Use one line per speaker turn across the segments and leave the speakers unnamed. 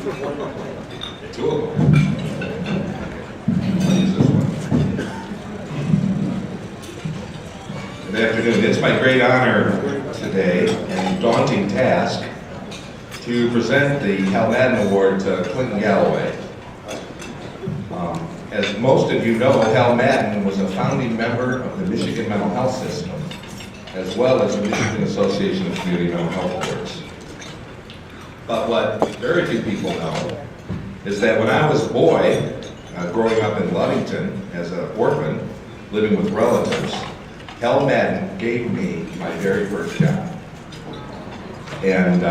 Two of them. I'll use this one. Good afternoon. It's my great honor today and daunting task to present the Hal Madden Award to Clinton Galloway. As most of you know, Hal Madden was a founding member of the Michigan Mental Health System, as well as the Michigan Association of Community Mental Health Boards. But what very few people know is that when I was a boy, growing up in Ludington as an orphan, living with relatives, Hal Madden gave me my very first job. And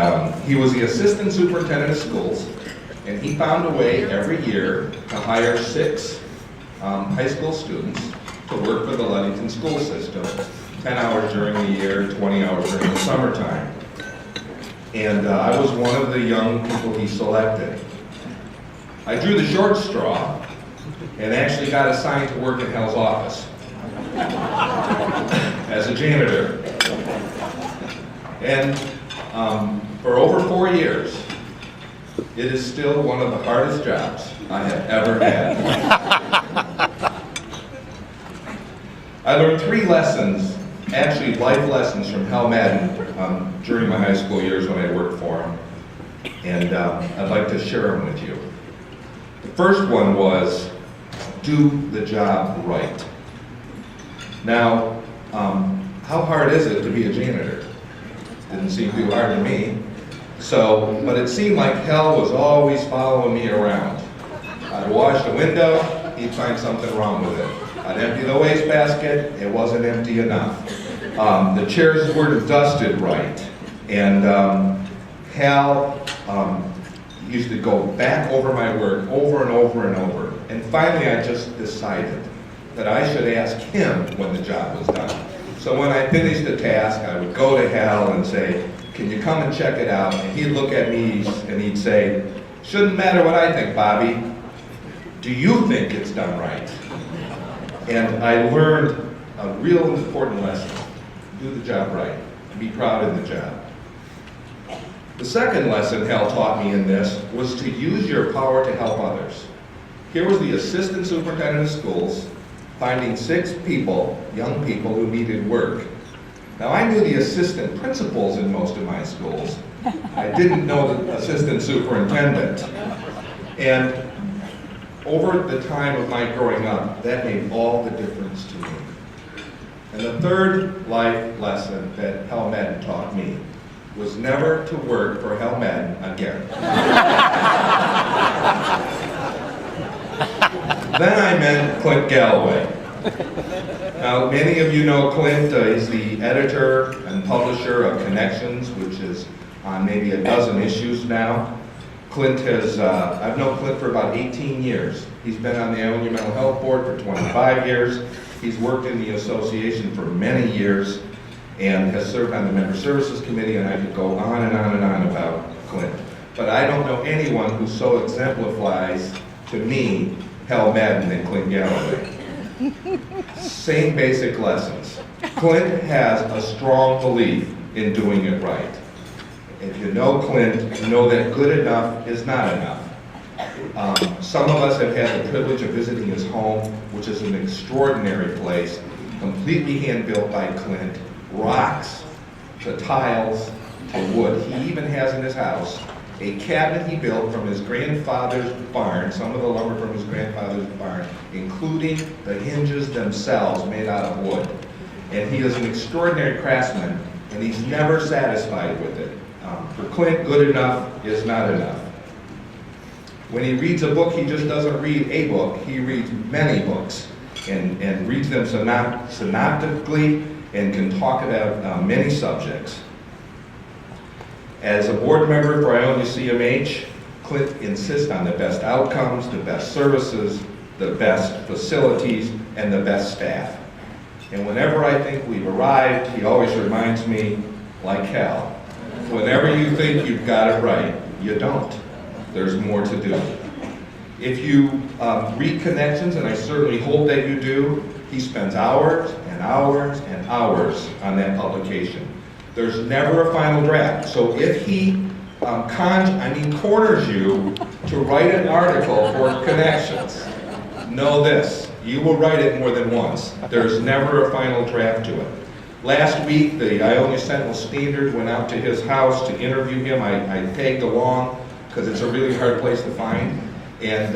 he was the assistant superintendent of schools, and he found a way every year to hire 6 high school students to work for the Ludington school system, 10 hours during the year, 20 hours during the summertime. And I was one of the young people he selected. I drew the short straw and actually got assigned to work in Hal's office as a janitor. And for over 4 years, it is still one of the hardest jobs I have ever had. I learned 3 lessons, actually life lessons from Hal Madden during my high school years when I worked for him, and I'd like to share them with you. The first one was, do the job right. Now, how hard is it to be a janitor? Didn't seem too hard to me. But it seemed like Hal was always following me around. I'd wash the window, he'd find something wrong with it. I'd empty the wastebasket, it wasn't empty enough. The chairs weren't dusted right. And Hal used to go back over my work over and over and over. And finally I just decided that I should ask him when the job was done. So when I finished the task, I would go to Hal and say, can you come and check it out? And he'd look at me and he'd say, shouldn't matter what I think, Bobby. Do you think it's done right? And I learned a real important lesson. Do the job right. Be proud of the job. The second lesson Hal taught me in this was to use your power to help others. Here was the assistant superintendent of schools finding 6 people, young people who needed work. Now I knew the assistant principals in most of my schools. I didn't know the assistant superintendent. And over the time of my growing up, that made all the difference to me. And the third life lesson that Hal Madden taught me was never to work for Hal Madden again. Then I met Clint Galloway. Now, many of you know Clint. He's the editor and publisher of Connections, which is on maybe a dozen issues now. Clint has, I've known Clint for about 18 years. He's been on the Iowa Mental Health Board for 25 years. He's worked in the association for many years and has served on the Member Services Committee, and I could go on and on and on about Clint. But I don't know anyone who so exemplifies, to me, Hal Madden and Clint Galloway. Same basic lessons. Clint has a strong belief in doing it right. If you know Clint, you know that good enough is not enough. Some of us have had the privilege of visiting his home, which is an extraordinary place, completely hand-built by Clint, rocks to tiles to wood. He even has in his house a cabinet he built from his grandfather's barn, some of the lumber from his grandfather's barn, including the hinges themselves made out of wood. And he is an extraordinary craftsman, and he's never satisfied with it. For Clint, good enough is not enough. When he reads a book, he just doesn't read a book, he reads many books and reads them synoptically and can talk about many subjects. As a board member for Iowa CMH, Clint insists on the best outcomes, the best services, the best facilities, and the best staff. And whenever I think we've arrived, he always reminds me, like Hal, whenever you think you've got it right, you don't. There's more to do. If you read Connections, and I certainly hope that you do, he spends hours and hours and hours on that publication. There's never a final draft. So if he corners you to write an article for Connections. Know this, you will write it more than once. There's never a final draft to it. Last week, the Ionia Sentinel-Standard went out to his house to interview him. I tagged along because it's a really hard place to find. And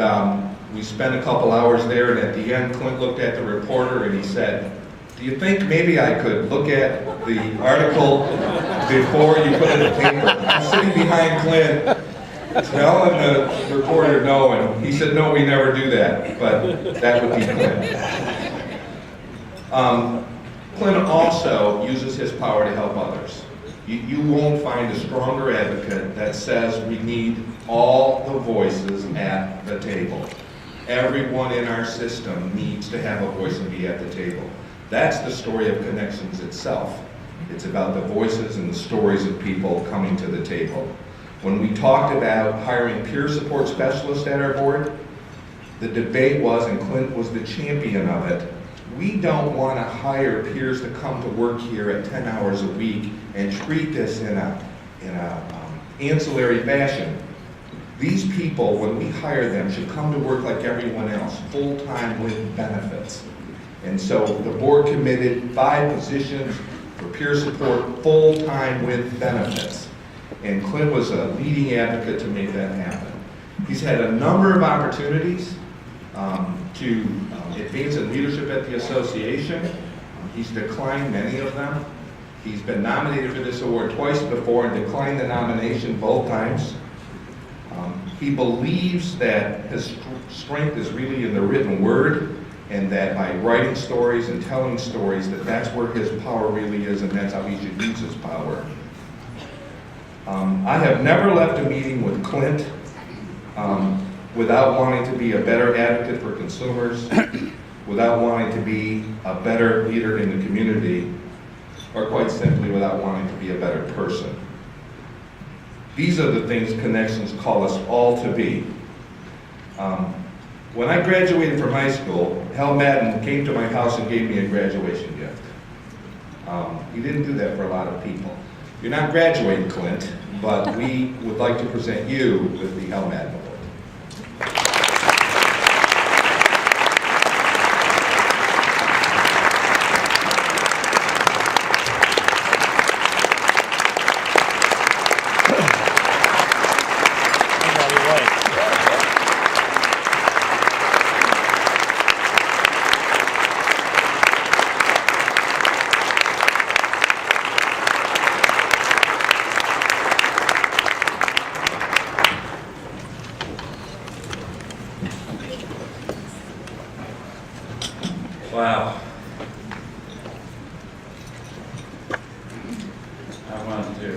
we spent a couple hours there, and at the end, Clint looked at the reporter and he said, "Do you think maybe I could look at the article before you put it in the paper?" I'm sitting behind Clint, telling the reporter no, and he said, "No, we never do that," but that would be Clint. Clint also uses his power to help others. You won't find a stronger advocate that says we need all the voices at the table. Everyone in our system needs to have a voice and be at the table. That's the story of Connections itself. It's about the voices and the stories of people coming to the table. When we talked about hiring peer support specialists at our board, the debate was, and Clint was the champion of it, we don't want to hire peers to come to work here at 10 hours a week and treat this in a ancillary fashion. These people, when we hire them, should come to work like everyone else, full-time with benefits. And so the board committed 5 positions for peer support, full-time with benefits. And Clint was a leading advocate to make that happen. He's had a number of opportunities to advance in leadership at the association. He's declined many of them. He's been nominated for this award twice before and declined the nomination both times. He believes that his strength is really in the written word, and that by writing stories and telling stories, that's where his power really is, and that's how he should use his power. I have never left a meeting with Clint without wanting to be a better advocate for consumers, without wanting to be a better leader in the community, or quite simply without wanting to be a better person. These are the things Connections call us all to be. When I graduated from high school, Hal Madden came to my house and gave me a graduation gift. He didn't do that for a lot of people. You're not graduating, Clint, but we would like to present you with the Hal Madden Award.
Wow. I want to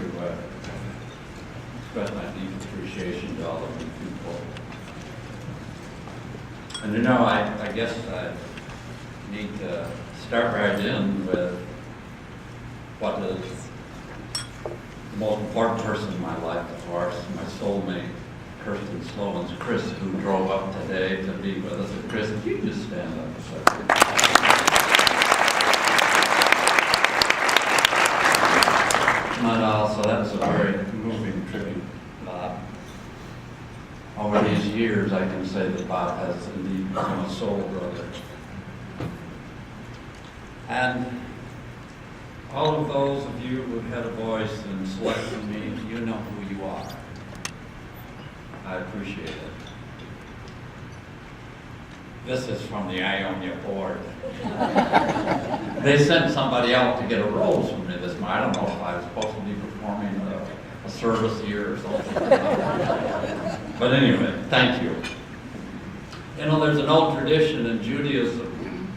express my deep appreciation to all of you people. And you know, I guess I need to start right in with what is the most important person in my life, of course, my soulmate, Kirsten Sloan's Chris, who drove up today to be with us. And Chris, if you just stand up a second. And also, that's a very moving tribute. Over these years, I can say that Bob has indeed become a soul brother. And all of those of you who had a voice in selecting me, you know who you are. I appreciate it. This is from the Ionia board. They sent somebody out to get a rose from me this morning. I don't know if I was supposed to be performing a service here or something. But anyway, thank you. You know, there's an old tradition in Judaism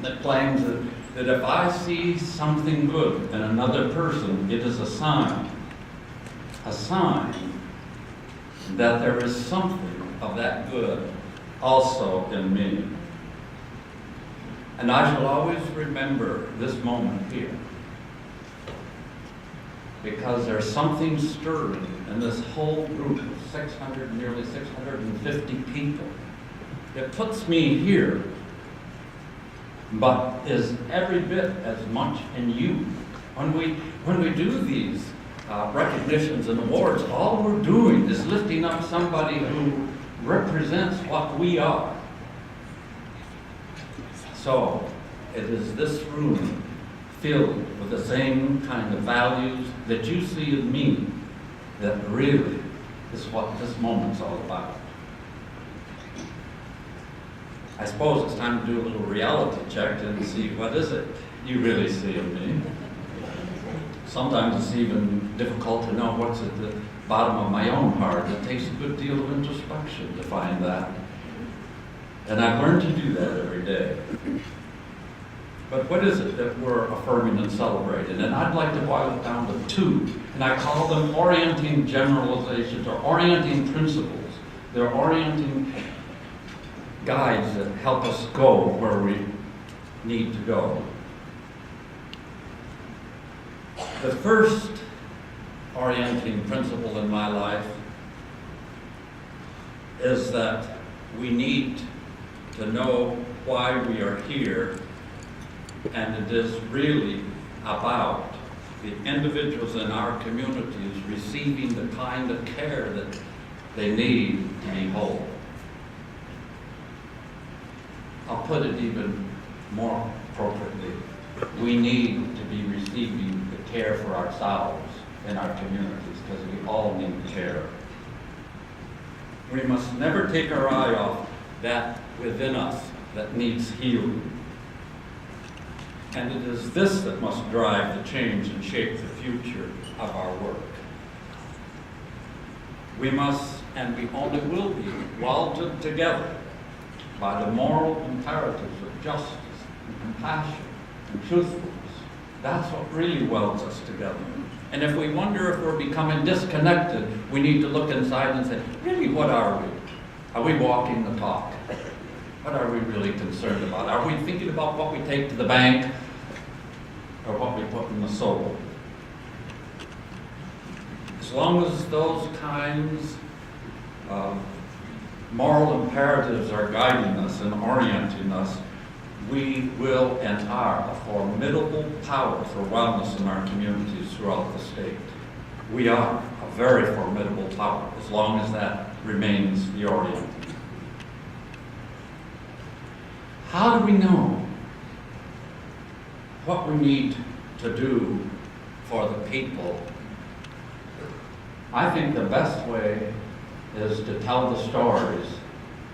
that claims that if I see something good in another person, it is a sign that there is something of that good also in me. And I shall always remember this moment here, because there's something stirring in this whole group of nearly 650 people. It puts me here, but is every bit as much in you. When we do these recognitions and awards, all we're doing is lifting up somebody who represents what we are. So it is this room filled with the same kind of values that you see in me that really is what this moment's all about. I suppose it's time to do a little reality check and see what is it you really see in me. Sometimes it's even difficult to know what's at the bottom of my own heart. It takes a good deal of introspection to find that. And I've learned to do that every day. But what is it that we're affirming and celebrating? And I'd like to boil it down to two. And I call them orienting generalizations or orienting principles. They're orienting guides that help us go where we need to go. The first orienting principle in my life is that we need to know why we are here, and it is really about the individuals in our communities receiving the kind of care that they need to be whole. I'll put it even more appropriately. We need to be receiving the care for ourselves in our communities, because we all need care. We must never take our eye off that within us that needs healing. And it is this that must drive the change and shape the future of our work. We must, and we only will be, welded together by the moral imperatives of justice and compassion and truthfulness. That's what really welds us together. And if we wonder if we're becoming disconnected, we need to look inside and say, really, what are we? Are we walking the talk? What are we really concerned about? Are we thinking about what we take to the bank or what we put in the soul? As long as those kinds of moral imperatives are guiding us and orienting us, we will and are a formidable power for wellness in our communities throughout the state. We are a very formidable power, as long as that remains the orient. How do we know what we need to do for the people? I think the best way is to tell the stories,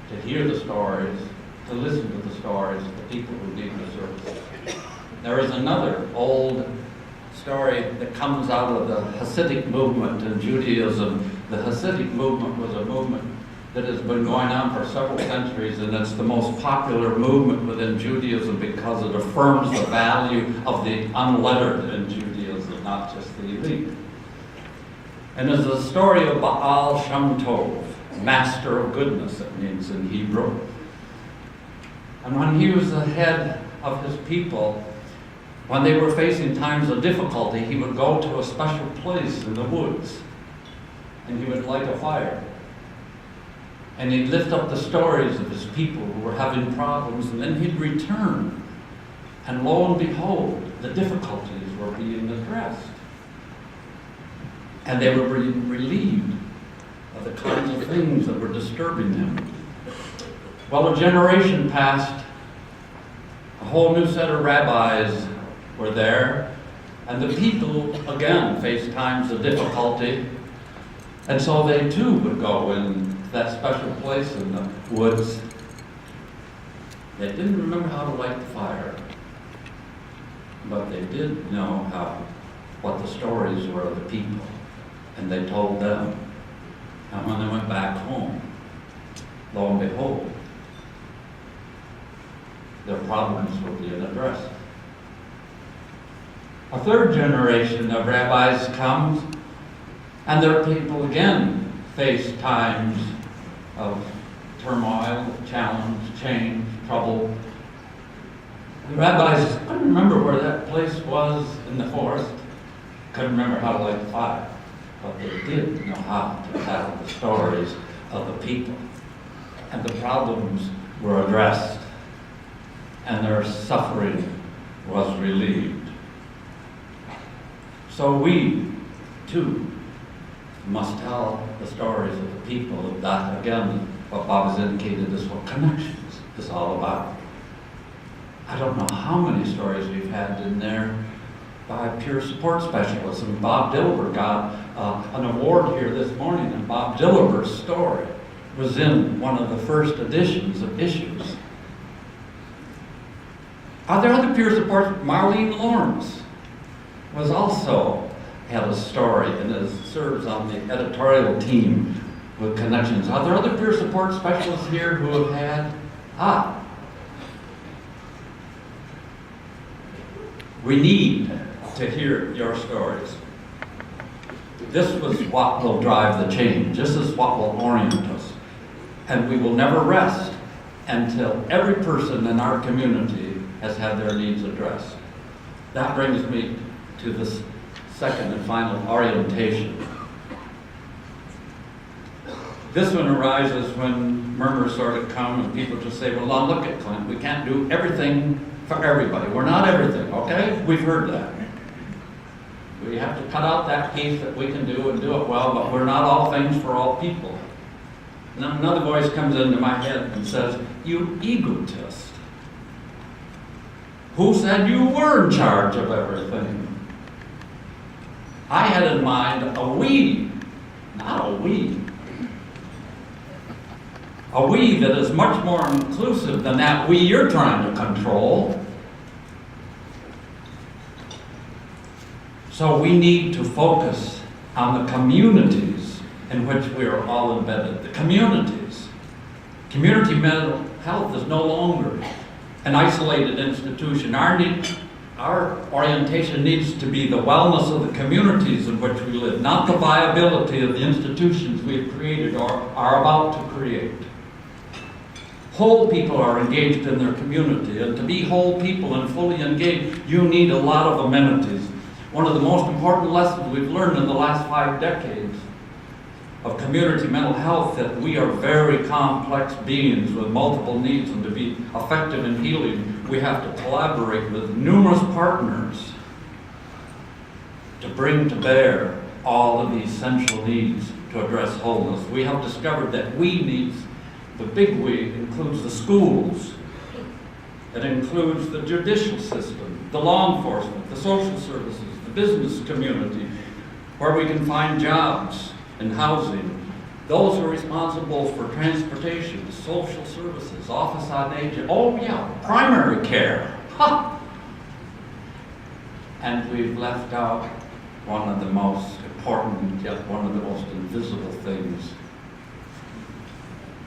to hear the stories, to listen to the stories of the people who need the services. There is another old story that comes out of the Hasidic movement in Judaism. The Hasidic movement was a movement that has been going on for several centuries, and it's the most popular movement within Judaism because it affirms the value of the unlettered in Judaism, not just the elite. And it's the story of Baal Shem Tov, master of goodness, it means in Hebrew. And when he was the head of his people, when they were facing times of difficulty, he would go to a special place in the woods, and he would light a fire. And he'd lift up the stories of his people who were having problems, and then he'd return. And lo and behold, the difficulties were being addressed. And they were being relieved of the kinds of things that were disturbing them. Well, a generation passed, a whole new set of rabbis were there, and the people again faced times of difficulty, and so they too would go in that special place in the woods. They didn't remember how to light the fire, but they did know what the stories were of the people, and they told them. And when they went back home, lo and behold, their problems were being addressed. A third generation of rabbis comes, and their people again face times of turmoil, challenge, change, trouble. The rabbis couldn't remember where that place was in the forest, couldn't remember how to light the fire, but they did know how to tell the stories of the people. And the problems were addressed, and their suffering was relieved. So we Two, must tell the stories of the people. That, again, what Bob has indicated is what connections is all about. I don't know how many stories we've had in there by peer support specialists. And Bob Dilber got an award here this morning, and Bob Dilber's story was in one of the first editions of Issues. Are there other peer supports? Marlene Lawrence was also had a story and serves on the editorial team with connections. Are there other peer support specialists here who have had? We need to hear your stories. This was what will drive the change. This is what will orient us. And we will never rest until every person in our community has had their needs addressed. That brings me to this second and final orientation. This one arises when murmurs sort of come and people just say, well, now look at Clint, we can't do everything for everybody. We're not everything, okay? We've heard that. We have to cut out that piece that we can do and do it well, but we're not all things for all people. And then another voice comes into my head and says, you egotist. Who said you were in charge of everything? I had in mind a we, not a we. A we that is much more inclusive than that we you're trying to control. So we need to focus on the communities in which we are all embedded. The communities. Community mental health is no longer an isolated institution. Our orientation needs to be the wellness of the communities in which we live, not the viability of the institutions we've created or are about to create. Whole people are engaged in their community, and to be whole people and fully engaged, you need a lot of amenities. One of the most important lessons we've learned in the last 5 decades of community mental health, that we are very complex beings with multiple needs, and to be effective in healing, we have to collaborate with numerous partners to bring to bear all of the essential needs to address wholeness. We have discovered that we needs, the big we includes the schools, it includes the judicial system, the law enforcement, the social services, the business community, where we can find jobs and housing, those who are responsible for transportation, social services, office on aging, oh yeah, primary care. Ha! And we've left out one of the most important, yet one of the most invisible things,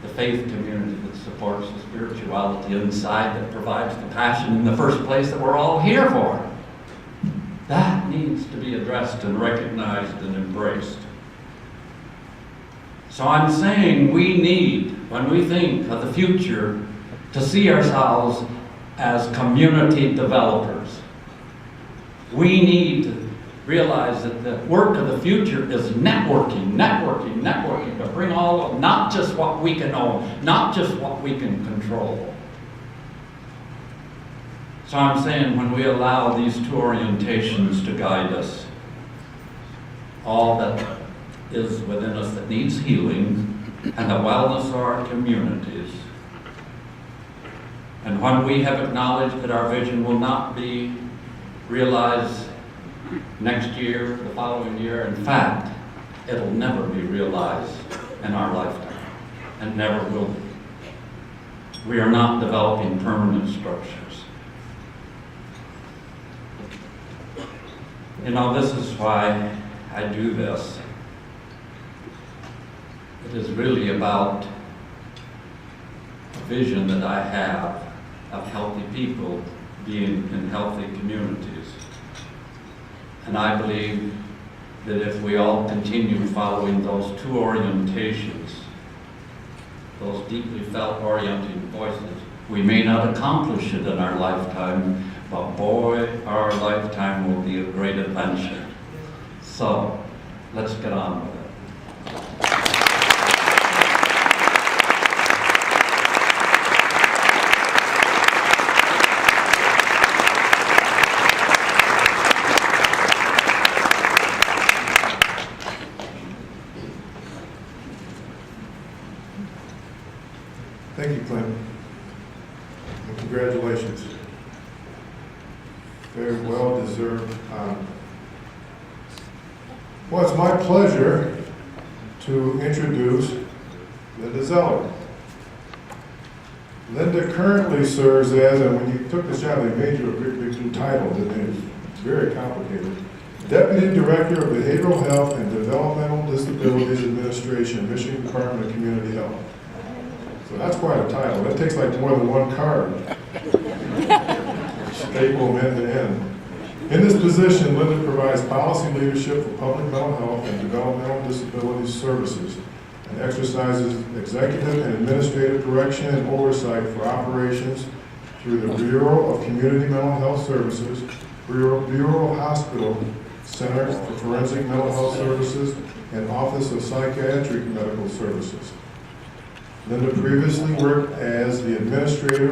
the faith community that supports the spirituality inside, that provides the passion in the first place that we're all here for. That needs to be addressed and recognized and embraced. So I'm saying we need, when we think of the future, to see ourselves as community developers. We need to realize that the work of the future is networking, to bring all of, not just what we can own, not just what we can control. So I'm saying when we allow these 2 orientations to guide us, all that is within us that needs healing, and the wellness of our communities. And when we have acknowledged that our vision will not be realized next year, the following year, in fact, it'll never be realized in our lifetime, and never will be. We are not developing permanent structures. You know, this is why I do this. It is really about a vision that I have of healthy people being in healthy communities. And I believe that if we all continue following those 2 orientations, those deeply felt orienting voices, we may not accomplish it in our lifetime, but boy, our lifetime will be a great adventure. So, let's get on with it.
Thank you, Clint. And congratulations. Very well-deserved honor. Well, it's my pleasure to introduce Linda Zeller. Linda currently serves as, and when you took this job, they made you a big new title, didn't they? It's very complicated. Deputy Director of Behavioral Health and Developmental Disabilities Administration, Michigan Department of Community Health. So that's quite a title. That takes like more than one card. Staple them end to end. In this position, Linda provides policy leadership for public mental health and developmental disabilities services and exercises executive and administrative direction and oversight for operations through the Bureau of Community Mental Health Services, Bureau of Hospital Center for Forensic Mental Health Services, and Office of Psychiatric Medical Services. Linda previously worked as the administrator